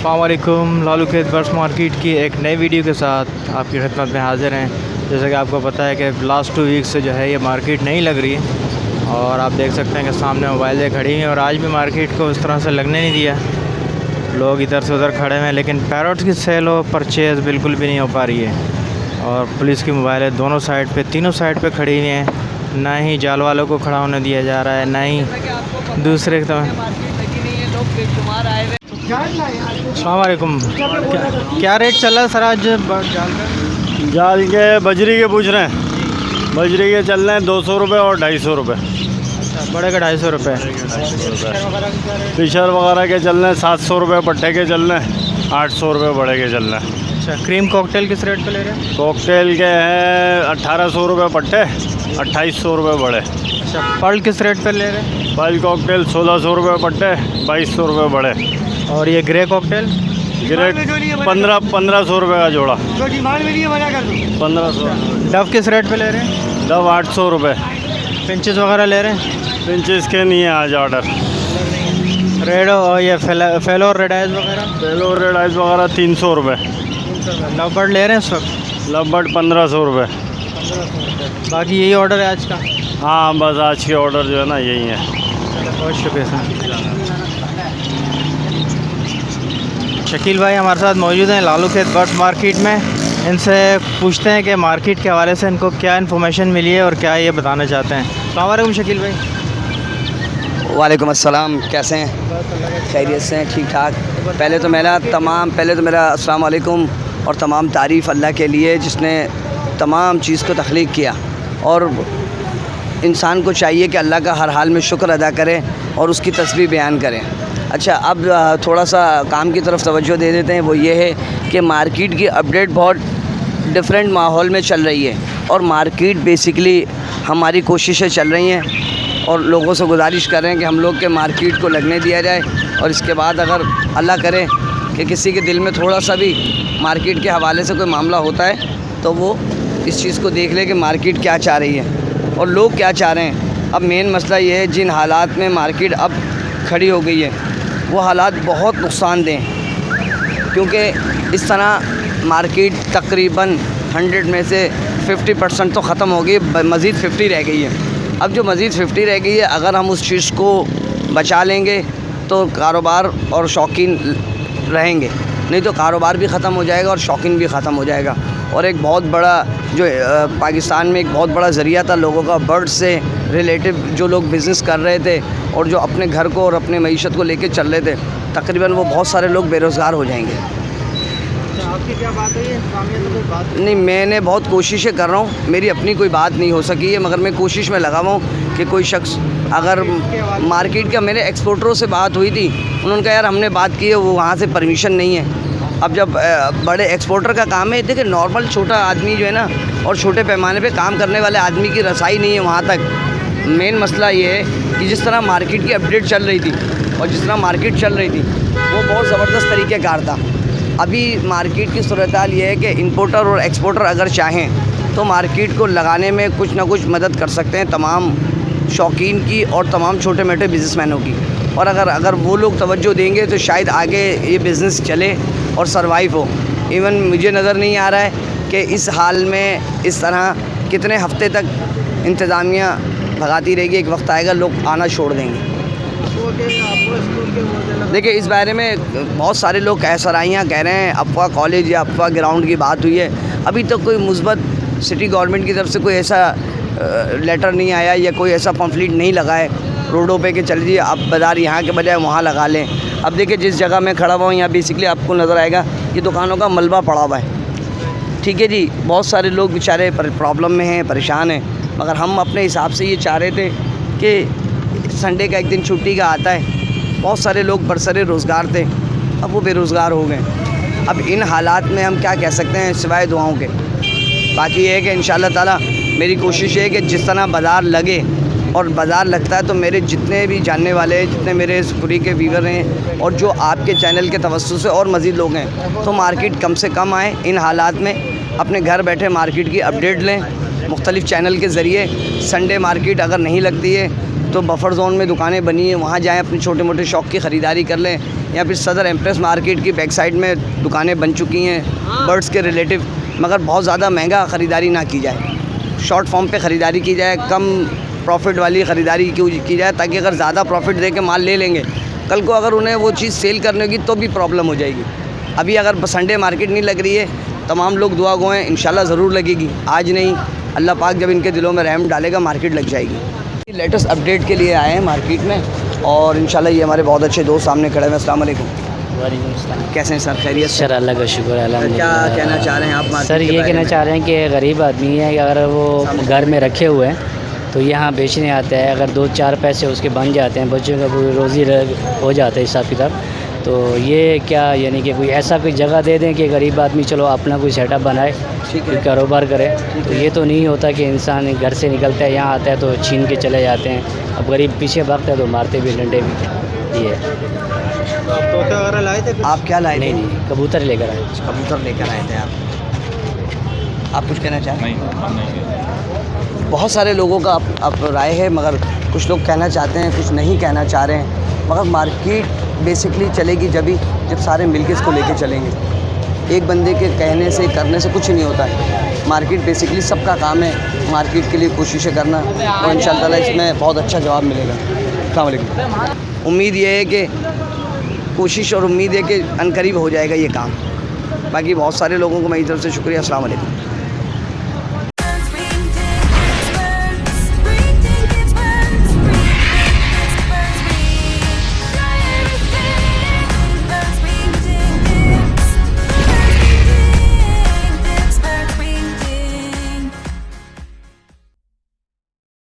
अस्सलाम वालेकुम। लालू खेत बर्ड्स मार्केट की एक नई वीडियो के साथ आपकी खिदमत में हाज़िर हैं। जैसा कि आपको पता है कि लास्ट 2 वीक से जो है ये मार्केट नहीं लग रही है और आप देख सकते हैं कि सामने मोबाइलें खड़ी हैं और आज भी मार्केट को उस तरह से लगने नहीं दिया। लोग इधर से उधर खड़े हैं लेकिन पैरोट्स की सेल और परचेज़ बिल्कुल भी नहीं हो पा रही है और पुलिस की मोबाइलें दोनों साइड पे, तीनों साइड पे खड़ी हुई हैं। ना ही जाल वालों को खड़ा होने दिया जा रहा है, ना ही दूसरे की तरह। अस्सलाम वालेकुम। क्या रेट चल रहा है सर आज जाल का? जाल के बजरी के पूछ रहे हैं। बजरी के चल रहे हैं 200 रुपये और 250 रुपये। बड़े का 250 रुपये। फिशर वगैरह के चल रहे हैं 700 रुपये, पट्टे के चल रहे हैं 800 रुपये, बड़े के चल रहे हैं। अच्छा, क्रीम कॉकटेल किस रेट पे ले रहे हैं? कॉकटेल के हैं 1800 रुपये पट्टे, 2800 रुपये बड़े। अच्छा, पर्ल किस रेट पे ले रहे हैं? पर्ल कॉकटेल 1600 रुपये पट्टे, 2200 रुपये बड़े। और ये ग्रे कॉकटेल? ग्रे 1500 रुपये का जोड़ा। 1500। डव किस रेट पे ले रहे हैं? डव 800 रुपये। पिंचेस वगैरह ले रहे हैं? पिंचेस के नहीं है आज ऑर्डर। रेड और ये फेलो और रेड आइज वगैरह? फेलो और रेड आइज वगैरह 300 रुपये। लव बर्ड ले रहे हैं इस वक्त? लव बर्ड 1500 रुपये। बाकी यही ऑर्डर है आज का? हाँ, बस आज के ऑर्डर जो है ना यही है। बहुत शुक्रिया सर। शकील भाई हमारे साथ मौजूद हैं लालू खेत बर्ड्स मार्केट में। इनसे पूछते हैं कि मार्केट के हवाले से इनको क्या इन्फॉर्मेशन मिली है और क्या ये बताना चाहते हैं। अस्सलाम वालेकुम शकील भाई। वालेकुम अस्सलाम, कैसे हैं? खैरियत से हैं? ठीक ठाक। पहले तो मेरा अस्सलाम वालेकुम और तमाम तारीफ़ अल्लाह के लिए जिसने तमाम चीज़ को तख्लीक़ किया, और इंसान को चाहिए कि अल्लाह का हर हाल में शुक्र अदा करें और उसकी तस्बीह बयान करें। अच्छा, अब थोड़ा सा काम की तरफ तवज्जो दे देते हैं। वो ये है कि मार्केट की अपडेट बहुत डिफरेंट माहौल में चल रही है और मार्केट बेसिकली हमारी कोशिशें चल रही हैं और लोगों से गुजारिश कर रहे हैं कि हम लोग के मार्केट को लगने दिया जाए और इसके बाद अगर अल्लाह करे कि किसी के दिल में थोड़ा सा भी मार्केट के हवाले से कोई मामला होता है तो वो इस चीज़ को देख ले कि मार्केट क्या चाह रही है और लोग क्या चाह रहे हैं। अब मेन मसला ये है, जिन हालात में मार्केट अब खड़ी हो गई है वो हालात बहुत नुकसानदेह हैं, क्योंकि इस तरह मार्केट तकरीबन 100 में से 50% तो ख़त्म हो गई, मज़ीद 50 रह गई है। अब जो मज़ीद 50 रह गई है, अगर हम उस चीज़ को बचा लेंगे तो कारोबार और शौकीन रहेंगे, नहीं तो कारोबार भी ख़त्म हो जाएगा और शौकीन भी ख़त्म हो जाएगा। और एक बहुत बड़ा जो पाकिस्तान में एक बहुत बड़ा ज़रिया था लोगों का बर्ड से रिलेटिव, जो लोग बिज़नेस कर रहे थे और जो अपने घर को और अपने मईशत को लेके चल रहे थे, तकरीबन वो बहुत सारे लोग बेरोज़गार हो जाएंगे। आपकी क्या बात है? तो कोई बात नहीं, मैंने बहुत कोशिशें कर रहा हूँ, मेरी अपनी कोई बात नहीं हो सकी है, मगर मैं कोशिश में लगा हुआ हूँ कि कोई शख्स अगर मार्केट का, मेरे एक्सपोर्टरों से बात हुई थी, उन्होंने कहा यार हमने बात की है, वो वहाँ से परमिशन नहीं है। अब जब बड़े एक्सपोर्टर का काम है, देखिए नॉर्मल छोटा आदमी जो है ना और छोटे पैमाने पे काम करने वाले आदमी की रसाई नहीं है वहाँ तक। मेन मसला ये है कि जिस तरह मार्केट की अपडेट चल रही थी और जिस तरह मार्केट चल रही थी वो बहुत ज़बरदस्त तरीक़ेकार था। अभी मार्केट की सूरत-ए-हाल ये है कि इंपोर्टर और एक्सपोर्टर अगर चाहें तो मार्केट को लगाने में कुछ ना कुछ मदद कर सकते हैं, तमाम शौकीन की और तमाम छोटे मोटे बिज़नेसमैनों की। और अगर वो लोग तवज्जो देंगे तो शायद आगे ये बिज़नेस चले और सरवाइव हो। इवन मुझे नज़र नहीं आ रहा है कि इस हाल में इस तरह कितने हफ्ते तक इंतज़ामिया भगाती रहेगी, एक वक्त आएगा लोग आना छोड़ देंगे। देखिए, इस बारे में बहुत सारे लोग SRIयाँ कह रहे हैं, अफवाह कॉलेज या अफवाह ग्राउंड की बात हुई है। अभी तक कोई मुस्बत सिटी गवर्नमेंट की तरफ से कोई ऐसा लेटर नहीं आया या कोई ऐसा पम्फलेट नहीं लगा है रोडों पे कि चलिए आप बाज़ार यहाँ के बजाय वहाँ लगा लें। अब देखिए, जिस जगह मैं खड़ा हुआ हूँ यहाँ बेसिकली आपको नज़र आएगा कि दुकानों का मलबा पड़ा हुआ है। ठीक है जी, बहुत सारे लोग बेचारे प्रॉब्लम में हैं, परेशान हैं, मगर हम अपने हिसाब से ये चाह रहे थे कि संडे का एक दिन छुट्टी का आता है, बहुत सारे लोग बरसरे रोज़गार थे, अब वो बेरोज़गार हो गए। अब इन हालात में हम क्या कह सकते हैं सिवाय दुआओं के। बाकी ये है कि इंशाअल्लाह ताला मेरी कोशिश है कि जिस तरह बाज़ार लगे, और बाज़ार लगता है तो मेरे जितने भी जानने वाले हैं, जितने मेरे पूरी के व्यूअर हैं और जो आपके चैनल के तवज्जुह से और मज़ीद लोग हैं, तो मार्केट कम से कम आए। इन हालात में अपने घर बैठे मार्केट की अपडेट लें मुख्तलिफ़ चैनल के ज़रिए। संडे मार्केट अगर नहीं लगती है तो बफर जोन में दुकानें बनी हैं, वहाँ जाएं, अपनी छोटे मोटे शौक़ की ख़रीदारी कर लें। या फिर सदर एम्प्रेस मार्केट की बैक साइड में दुकानें बन चुकी हैं बर्ड्स के रिलेटिव, मगर बहुत ज़्यादा महंगा ख़रीदारी ना की जाए, शॉर्ट फॉर्म पे ख़रीदारी की जाए, कम प्रॉफिट वाली ख़रीदारी की जाए, ताकि अगर ज़्यादा प्रॉफिट दे के माल ले लेंगे, कल को अगर उन्हें वो चीज़ सेल करनी होगी तो भी प्रॉब्लम हो जाएगी। अभी अगर संडे मार्केट नहीं लग रही है, तमाम लोग दुआ गो हैं, इंशाल्लाह ज़रूर लगेगी। आज नहीं, अल्लाह पाक जब इनके दिलों में रहम डालेगा मार्केट लग जाएगी। लेटेस्ट अपडेट के लिए आए हैं मार्केट में और इंशाल्लाह ये हमारे बहुत अच्छे दोस्त सामने खड़े हैं। अस्सलाम वालेकुम। वालेकुम सलाम। कैसे हैं सर, खैरियत से? सर अल्लाह का शुक्र है, क्या अल्हम्दुलिल्लाह। कहना चाह रहे हैं आप मार्केट सर के ये बारे कहना में? चाह रहे हैं कि गरीब आदमी है कि अगर वो घर में रखे हुए हैं तो यहाँ बेचने आता है, अगर 2-4 पैसे उसके बन जाते हैं, बच्चों का कोई रोज़ी हो जाता है हिसाब किताब, तो ये क्या यानी कि कोई ऐसा कोई जगह दे दें कि गरीब आदमी चलो अपना कोई सेटअप बनाए, ठीक है। कारोबार करे। तो ये तो नहीं होता कि इंसान घर से निकलता है, यहाँ आता है तो छीन के चले जाते हैं। अब गरीब पीछे भागता है तो मारते भी, डंडे भी। ये तोते वगैरह लाए थे? आप क्या लाए थे? नहीं, कबूतर लेकर आए। कबूतर लेकर आए थे आप कुछ कहना चाहें? नहीं। बहुत सारे लोगों का आप राय है, मगर कुछ लोग कहना चाहते हैं, कुछ नहीं कहना चाह रहे हैं। मगर मार्केट बेसिकली चलेगी जब सारे मिलके इसको लेके चलेंगे। एक बंदे के कहने से करने से कुछ नहीं होता है। मार्केट बेसिकली सबका काम है, मार्केट के लिए कोशिशें करना, और इंशाअल्लाह ताला इसमें बहुत अच्छा जवाब मिलेगा। अस्सलाम वालेकुम। उम्मीद ये है कि कोशिश और उम्मीद है कि अनकरीब हो जाएगा ये काम। बाकी बहुत सारे लोगों को मेरी तरफ से शुक्रिया। अस्सलाम वालेकुम।